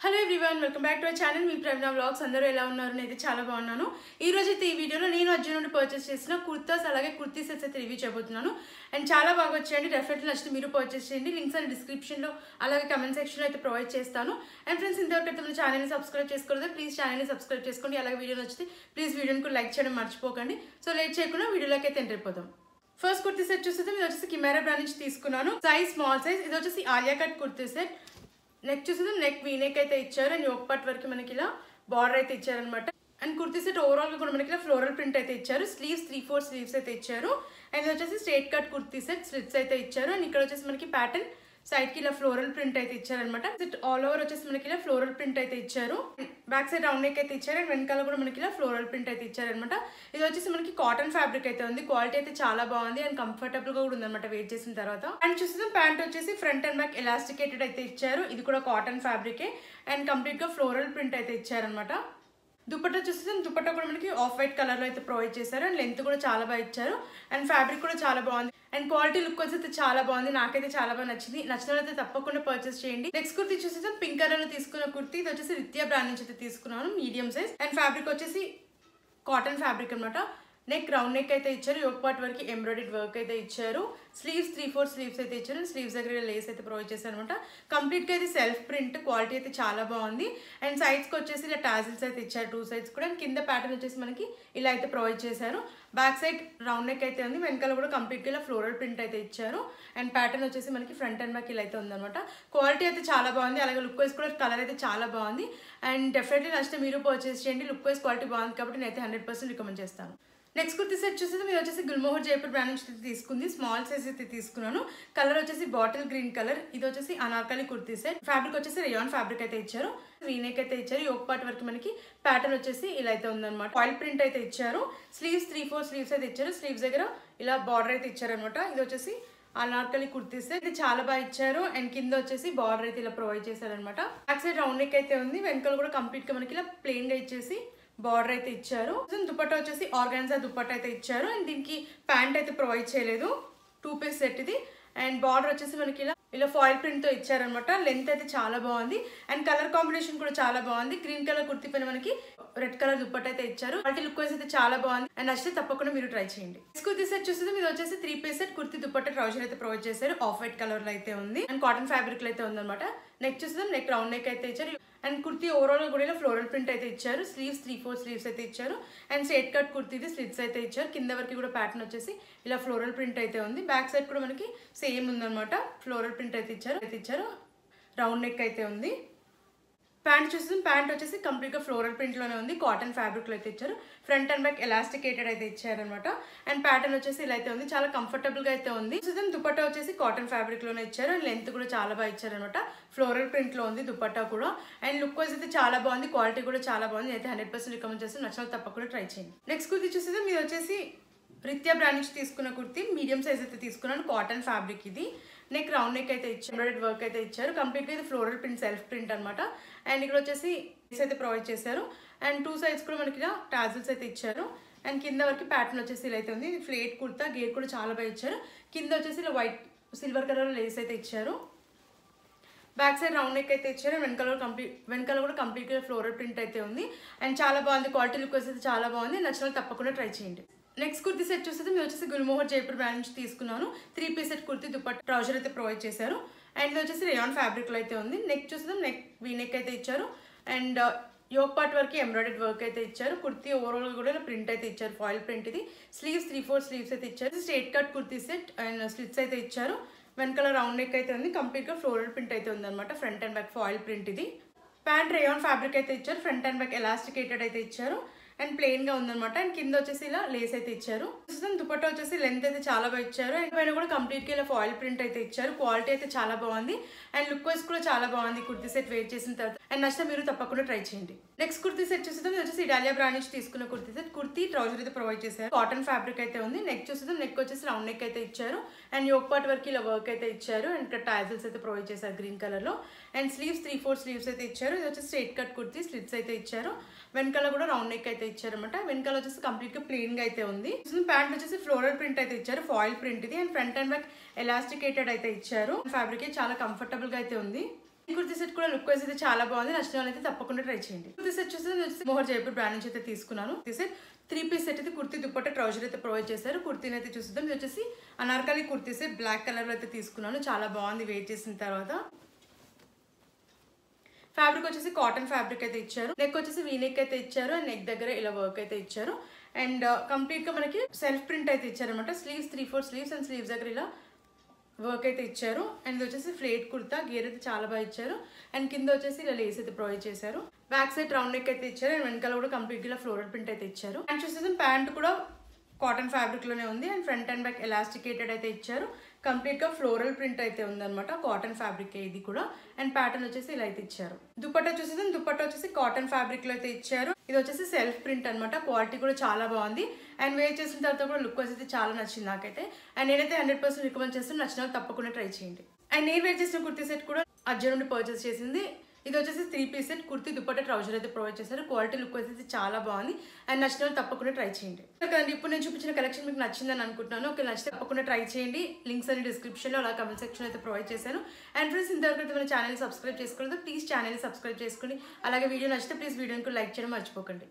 Hello everyone, welcome back to our channel. Me Praveena vlogs. అందరూ ఎలా ఉన్నారు? నేనైతే చాలా బాగున్నాను. ఈ రోజు అయితే ఈ వీడియోలో నేను అర్జున్ నుండి పర్చేస్ చేసిన కుర్తాస్ అలాగే కుర్తీ సెట్స్ అయితే రివ్యూ చేయబోతున్నాను. అండ్ చాలా బాగా వచ్చాయండి. డెఫినెట్లీ నచ్చితే మీరు పర్చేస్ చేయండి. లింక్స్ అని డిస్క్రిప్షన్లో అలాగే కమెంట్ సెక్షన్లో అయితే ప్రొవైడ్ చేస్తాను. అండ్ ఫ్రెండ్స్, ఇంతవరకు అయితే మన ఛానల్ని సబ్స్క్రైబ్ చేసుకోలేదు, ప్లీజ్ ఛానల్ని సబ్స్క్రైబ్ చేసుకోండి. అలాగే వీడియో నచ్చితే ప్లీజ్ వీడియోని కూడా లైక్ చేయడం మర్చిపోకండి. సో లేట్ చేయకుండా వీడియోలోకి అయితే ఎంటర్ అయిపోదాం. ఫస్ట్ కుర్తీ సెట్ చూస్తే ఇది వచ్చేసి కెమెరా బ్రాండ్ నుంచి తీసుకున్నాను. Size small size. ఇది వచ్చేసి Alia cut kurti set. Neck చూసేది నెక్ వీ నెక్ అయితే ఇచ్చారు. అండ్ యోక్ పార్ట్ వరకు మనకి ఇలా బార్డర్ అయితే ఇచ్చారనమాట. అండ్ కుర్తీ సెట్ ఓవరాల్ గా కూడా మనకి ఇలా ఫ్లోరల్ ప్రింట్ అయితే ఇచ్చారు. స్లీవ్స్ 3/4 స్లీవ్స్ అయితే ఇచ్చారు. అండ్ ఇది వచ్చేసి straight cut kurti set, slits అయితే ఇచ్చారు. అండ్ ఇక్కడ వచ్చేసి మనకి ప్యాటర్న్ సైడ్ కి ఇలా ఫ్లోరల్ ప్రింట్ అయితే ఇచ్చారనమాట. ఆల్ ఓవర్ వచ్చేసి మనకి ఇలా ఫ్లోరల్ ప్రింట్ అయితే ఇచ్చారు. బ్యాక్ సైడ్ రౌండ్ నెక్ అయితే ఇచ్చారు. అండ్ వెనకాల కూడా మనకి ఇలా ఫ్లోరల్ ప్రింట్ అయితే ఇచ్చారనమాట. ఇది వచ్చేసి మనకి కాటన్ ఫ్యాబ్రిక్ అయితే ఉంది. క్వాలిటీ అయితే చాలా బాగుంది అండ్ కంఫర్టబుల్ గా కూడా ఉందన్నమాట వేర్ చేసిన తర్వాత. అండ్ చూస్తే ప్యాంట్ వచ్చేసి ఫ్రంట్ అండ్ బ్యాక్ ఎలాస్టికేటెడ్ అయితే ఇచ్చారు. ఇది కూడా కాటన్ ఫ్యాబ్రికే అండ్ కంప్లీట్ గా ఫ్లోరల్ ప్రింట్ అయితే ఇచ్చారనమాట. దుపట్టా చూస్తే దుపట్టా కూడా మనకి ఆఫ్ వైట్ కలర్ లో అయితే ప్రొవైడ్ చేశారు. అండ్ లెంత్ కూడా చాలా బాగా ఇచ్చారు. అండ్ ఫ్యాబ్రిక్ కూడా చాలా బాగుంది. అండ్ క్వాలిటీ లుక్ అయితే చాలా బాగుంది. నాకైతే చాలా బాగా నచ్చింది. నచ్చిన వాళ్ళైతే తప్పకుండా పర్చేస్ చేయండి. నెక్స్ట్ కుర్తీ చూస్తే పింక్ కలర్ లో తీసుకున్న కుర్తీ. ఇది వచ్చేసి రిత్యా బ్రాండ్ నుంచి అయితే తీసుకున్నాను. Medium size. అండ్ ఫ్యాబ్రిక్ వచ్చేసి కాటన్ ఫ్యాబ్రిక్ అనమాట. నెక్ రౌండ్ నెక్ అయితే ఇచ్చారు. యోక్ పార్ట్ వరకు ఎంబ్రాయిడరీ వర్క్ అయితే ఇచ్చారు. స్లీవ్స్ 3/4 స్లీవ్స్ అయితే ఇచ్చారు. స్లీవ్స్ దగ్గర లేస్ అయితే ప్రొవైడ్ చేశారు అనమాట. కంప్లీట్ గా అయితే సెల్ఫ్ ప్రింట్. క్వాలిటీ అయితే చాలా బాగుంది. అండ్ సైడ్స్ కి వచ్చేసి ఇలా టాజిల్స్ అయితే ఇచ్చారు 2 సైడ్స్ కూడా. అండ్ కింద ప్యాటర్న్ వచ్చేసి మనకి ఇలా అయితే ప్రొవైడ్ చేశారు. బ్యాక్ సైడ్ రౌండ్ నెక్ అయితే ఉంది. వెనకాల కూడా కంప్లీట్ గా ఇలా ఫ్లోరల్ ప్రింట్ అయితే ఇచ్చారు. అండ్ ప్యాటర్న్ వచ్చేసి మనకి ఫ్రంట్ అండ్ బ్యాక్ ఇలా అయితే ఉందన్నమాట. క్వాలిటీ అయితే చాలా బాగుంది. అలాగే లుక్ వైజ్ కూడా కలర్ అయితే చాలా బాగుంది. అండ్ డెఫినెట్లీ నచ్చితే మీరు పర్చేస్ చేయండి. లుక్ వైజ్ క్వాలిటీ బాగుంది కాబట్టి నేనైతే 100% రికమెండ్ చేస్తాను. నెక్స్ట్ కుర్తీ సెట్ చూస్తే మీరు వచ్చేసి గుల్మోహర్ జైపూర్ బ్రాండ్ నుంచి తీసుకుంది. స్మాల్ సైజ్ అయితే తీసుకున్నాను. కలర్ వచ్చేసి బాటిల్ గ్రీన్ కలర్. ఇది వచ్చేసి అనార్కలి కుర్తీ సెట్. ఫ్యాబ్రిక్ వచ్చేసి రేయాన్ ఫ్యాబ్రిక్ అయితే ఇచ్చారు. వీనెక్ అయితే ఇచ్చారు. యోక్ పార్ట్ వరకు మనకి ప్యాటర్న్ వచ్చేసి ఇలా అయితే ఉందన్నమాట. ఆయిల్ ప్రింట్ అయితే ఇచ్చారు. స్లీవ్స్ 3/4 స్లీవ్స్ అయితే ఇచ్చారు. స్లీవ్స్ దగ్గర ఇలా బార్డర్ అయితే ఇచ్చారనమాట. ఇది వచ్చేసి అనార్కలి కుర్తీ సెట్. ఇది చాలా బాగా ఇచ్చారు. అండ్ కింద వచ్చేసి బార్డర్ అయితే ఇలా ప్రొవైడ్ చేశారనమాట. బ్యాక్ సైడ్ రౌండ్ నెక్ అయితే ఉంది. వెనకాల కూడా కంప్లీట్ గా మనకి ఇలా ప్లెయిన్ గా ఇచ్చేసి బార్డర్ అయితే ఇచ్చారు. దుపట్టా వచ్చేసి ఆర్గాన్జా దుపట్టా అయితే ఇచ్చారు. అండ్ దీనికి ప్యాంట్ అయితే ప్రొవైడ్ చేయలేదు. 2 పీస్ సెట్ ఇది. అండ్ బార్డర్ వచ్చేసి మనకి ఇలా ఫాయిల్ ప్రింట్ తో ఇచ్చారనమాట. లెంత్ అయితే చాలా బాగుంది. అండ్ కలర్ కాంబినేషన్ కూడా చాలా బాగుంది. గ్రీన్ కలర్ కుర్తీ పైన మనకి రెడ్ కలర్ దుపట్టా అయితే ఇచ్చారు. వాటి లుక్ వైజ్ అయితే చాలా బాగుంది. అండ్ నచ్చితే తప్పకుండా మీరు ట్రై చేయండి. కుర్తీ సెట్ చూస్తే మీరు వచ్చేసి 3 piece set kurti dupatta trouser అయితే ప్రొవైడ్ చేశారు. ఆఫ్ వైట్ కలర్ లో అయితే ఉంది. అండ్ కాటన్ ఫ్యాబ్రిక్ లో అయితే ఉందన్నమాట. నెక్ చూస్తే నెక్ రౌండ్ నెక్ అయితే ఇచ్చారు. అండ్ కుర్తీ ఓవరాల్ కూడా ఇలా ఫ్లోరల్ ప్రింట్ అయితే ఇచ్చారు. స్లీవ్స్ 3/4 స్లీవ్స్ అయితే ఇచ్చారు. అండ్ స్ట్రైట్ కట్ కుర్తీది స్లిట్స్ అయితే ఇచ్చారు. కింద వరకు కూడా ప్యాటర్న్ వచ్చేసి ఇలా ఫ్లోరల్ ప్రింట్ అయితే ఉంది. బ్యాక్ సైడ్ కూడా మనకి సేమ్ ఉందన్నమాట. ఫ్లోరల్ ప్రింట్ అయితే ఇచ్చారు. రౌండ్ నెక్ అయితే ఉంది. ప్యాంట్ చూస్తే ప్యాంట్ వచ్చేసి కంప్లీట్ గా ఫ్లోరల్ ప్రింట్ లోనే ఉంది. కాటన్ ఫ్యాబ్రిక్ లో అయితే ఇచ్చారు. ఫ్రంట్ అండ్ బ్యాక్ ఎలాస్టికేటెడ్ అయితే ఇచ్చారనమాట. అండ్ ప్యాటర్న్ వచ్చేసి ఇలా అయితే ఉంది. చాలా కంఫర్టబుల్ గా అయితే ఉంది. దుపట్టా వచ్చేసి కాటన్ ఫ్యాబ్రిక్ లోనే ఇచ్చారు. అండ్ లెంత్ కూడా చాలా బాగా ఇచ్చారనమాట. ఫ్లోరల్ ప్రింట్ లో ఉంది దుపట్టా కూడా. అండ్ లుక్ వైజ్ అయితే చాలా బాగుంది. క్వాలిటీ కూడా చాలా బాగుంది. అయితే 100% రికమెండ్ చేస్తాను. నచ్చిన తప్పకుండా ట్రై చేయండి. నెక్స్ట్ కుర్తీ చూస్తే మీరు వచ్చేసి రిత్యా బ్రాండ్ నుంచి తీసుకున్న కుర్తీ. మీడియం సైజ్ అయితే తీసుకున్నాను. కాటన్ ఫ్యాబ్రిక్ ఇది. నెక్ రౌండ్ నెక్ అయితే ఇచ్చారు. ఎంబ్రాయిడరీ వర్క్ అయితే ఇచ్చారు. కంప్లీట్ గా ఇది ఫ్లోరల్ ప్రింట్ సెల్ఫ్ ప్రింట్ అనమాట. అండ్ ఇక్కడ వచ్చేసి అయితే ప్రొవైడ్ చేశారు. అండ్ 2 సైడ్స్ కూడా మనకి టాజిల్స్ అయితే ఇచ్చారు. అండ్ కింద వరకు ప్యాటర్న్ వచ్చేసి ఇలా అయితే ఉంది. ఫ్లేట్ కుర్తా గేర్ కూడా చాలా బాగా ఇచ్చారు. కింద వచ్చేసి ఇలా వైట్ సిల్వర్ కలర్ లేస్ అయితే ఇచ్చారు. బ్యాక్ సైడ్ రౌండ్ నెక్ అయితే ఇచ్చారు. వెనకాల కూడా కంప్లీట్ గా ఫ్లోరల్ ప్రింట్ అయితే ఉంది. అండ్ చాలా బాగుంది. క్వాలిటీ లుక్ అయితే చాలా బాగుంది. నచ్చిన తప్పకుండా ట్రై చేయండి. నెక్స్ట్ కుర్తీ సెట్ చూస్తే మీరు వచ్చేసి గుల్మోహర్ జైపూర్ బ్రాండ్ నుంచి తీసుకున్నాను. 3 piece set kurti dupatta trouser అయితే ప్రొవైడ్ చేశారు. అండ్ ఇది వచ్చేసి రేయాన్ ఫ్యాబ్రిక్ లో అయితే ఉంది. నెక్ చూస్తే నెక్ వీ నెక్ అయితే ఇచ్చారు. అండ్ యోక్ పార్ట్ వరకు ఎంబ్రాయిడరీ వర్క్ అయితే ఇచ్చారు. కుర్తీ ఓవరాల్ కూడా ప్రింట్ అయితే ఇచ్చారు. ఫాయిల్ ప్రింట్ ఇది. స్లీవ్స్ 3/4 స్లీవ్స్ అయితే ఇచ్చారు. Straight cut kurti set and slits అయితే ఇచ్చారు. వెనకాల రౌండ్ నెక్ అయితే ఉంది. కంప్లీట్ గా ఫ్లోరల్ ప్రింట్ అయితే ఉంది అనమాట. Front and back foil print ఇది. ప్యాంట్ రేయాన్ ఫ్యాబ్రిక్ అయితే ఇచ్చారు. ఫ్రంట్ అండ్ బ్యాక్ ఎలాస్టికేటెడ్ అయితే ఇచ్చారు. అండ్ ప్లెయిన్ గా ఉందన్నమాట. అండ్ కింద వచ్చేసి ఇలా లేస్ అయితే ఇచ్చారు. దుపట్టా వచ్చేసి లెంత్ అయితే చాలా బాగా ఇచ్చారు. అండ్ పైన కూడా కంప్లీట్ గా ఇలా ఫాయిల్ ప్రింట్ అయితే ఇచ్చారు. క్వాలిటీ అయితే చాలా బాగుంది. అండ్ లుక్ వైజ్ కూడా చాలా బాగుంది. కుర్తీ సెట్ వేర్ చేసిన తర్వాత అండ్ నచ్చితే మీరు తప్పకుండా ట్రై చేయండి. నెక్స్ట్ కుర్తీ సెట్ చూస్తే వచ్చేసి ఇటాలియా బ్రాండ్ నుంచి తీసుకున్న కుర్తీ సెట్. కుర్తీ ట్రౌజర్ అయితే ప్రొవైడ్ చేశారు. కాటన్ ఫ్యాబ్రిక్ అయితే ఉంది. నెక్ చూస్తే నెక్ వచ్చేసి రౌండ్ నెక్ అయితే ఇచ్చారు. అండ్ యోక్ పార్ట్ వరకు ఇలా వర్క్ అయితే ఇచ్చారు. అండ్ ఇక్కడ టాజిల్స్ అయితే ప్రొవైడ్ చేశారు గ్రీన్ కలర్ లో. అండ్ స్లీవ్స్ 3/4 స్లీవ్స్ అయితే ఇచ్చారు. ఇది వచ్చేసి స్ట్రైట్ కట్ కుర్తీ స్లిట్స్ అయితే ఇచ్చారు. వెనకాల కూడా రౌండ్ నెక్ అయితే ఇచ్చారు అనమాట. వెనకాల వచ్చేసి కంప్లీట్ గా ప్లెయిన్ గా అయితే ఉంది. ప్యాంట్ వచ్చేసి ఫ్లోరల్ ప్రింట్ అయితే ఇచ్చారు. ఫాయిల్ ప్రింట్ ఇది. And front and back elasticated అయితే ఇచ్చారు. ఫ్యాబ్రిక్ చాలా కంఫర్టబుల్ గా అయితే ఉంది. ఈ కుర్తీ సెట్ కూడా లుక్ వైజ్ అయితే చాలా బాగుంది. నచ్చిన వాళ్ళైతే తప్పకుండా ట్రై చేయండి. కుర్తీ సెట్ చూస్తే మోహర్ జైపూర్ బ్రాండ్ నుంచి అయితే తీసుకున్నాను. కుర్తీ సెట్ 3 పీస్ సెట్ అయితే కుర్తీ దుపట్టా ట్రౌజర్ అయితే ప్రొవైడ్ చేశారు. కుర్తీని అయితే చూద్దాం. ఇది వచ్చేసి Anarkali kurti set black colour లో అయితే తీసుకున్నాను. చాలా బాగుంది వేర్ చేసిన తర్వాత. ఫ్యాబ్రిక్ వచ్చేసి కాటన్ ఫ్యాబ్రిక్ అయితే ఇచ్చారు. నెక్ వచ్చేసి వీ నెక్ అయితే ఇచ్చారు. అండ్ నెక్ దగ్గర ఇలా వర్క్ అయితే ఇచ్చారు. అండ్ కంప్లీట్ గా మనకి సెల్ఫ్ ప్రింట్ అయితే ఇచ్చారు అనమాట. స్లీవ్స్ 3-4 స్లీవ్స్ అండ్ స్లీవ్స్ దగ్గర ఇలా వర్క్ అయితే ఇచ్చారు. అండ్ ఇది వచ్చేసి ఫ్లేట్ కుర్తా గేర్ అయితే చాలా బాగా ఇచ్చారు. అండ్ కింద వచ్చేసి ఇలా లేస్ అయితే ప్రొవైడ్ చేశారు. బ్యాక్ సైడ్ రౌండ్ నెక్ అయితే ఇచ్చారు. అండ్ వెనకాల కూడా కంప్లీట్ గా ఫ్లోరల్ ప్రింట్ అయితే ఇచ్చారు. అండ్ చూసేసి ప్యాంట్ కూడా కాటన్ ఫ్యాబ్రిక్ లోనే ఉంది. And front and back elasticated అయితే ఇచ్చారు. కంప్లీట్ గా ఫ్లోరల్ ప్రింట్ అయితే ఉందన్నమాట. కాటన్ ఫ్యాబ్రిక్ ఇది కూడా. అండ్ ప్యాటర్న్ వచ్చేసి ఇలా అయితే ఇచ్చారు. దుపట్టా చూసేసి దుపట్టా వచ్చేసి కాటన్ ఫ్యాబ్రిక్ లో అయితే ఇచ్చారు. ఇది వచ్చేసి సెల్ఫ్ ప్రింట్ అనమాట. క్వాలిటీ కూడా చాలా బాగుంది. అండ్ వేర్ చేసిన తర్వాత కూడా లుక్ అయితే చాలా నచ్చింది నాకైతే. అండ్ నేనైతే 100% రికమెండ్ చేస్తాను. నచ్చిన వాళ్ళు తప్పకుండా ట్రై చేయండి. అండ్ నేను వేర్ చేసిన కుర్తీ సెట్ కూడా అర్జున్ నుండి పర్చేస్ చేసింది. ఇది వచ్చేసి 3 piece set kurti dupatta trouser అయితే ప్రొవైడ్ చేశారు. క్వాలిటీ లుక్ అయితే చాలా బాగుంది. అండ్ నచ్చిన వాళ్ళు తప్పకుండా ట్రై చేయండి. కదండి ఇప్పుడు నేను చూపించిన కలెక్షన్ మీకు నచ్చిందని అనుకుంటున్నాను. ఓకే, నచ్చితే తప్పకుండా ట్రై చేయండి. లింక్స్ అన్ని డిస్క్రిప్షన్లో అలా కమెంట్ సెక్షన్ అయితే ప్రొవైడ్ చేశాను. అండ్ ఫ్రెండ్స్ ఇంతవరకు మన ఛానల్ సబ్స్క్రైబ్ చేసుకోలేదు, ప్లీజ్ ఛానల్ సబ్స్క్రైబ్ చేసుకోండి. అలాగే వీడియో నచ్చితే ప్లీజ్ వీడియోకి లైక్ చేయడం మర్చిపోకండి.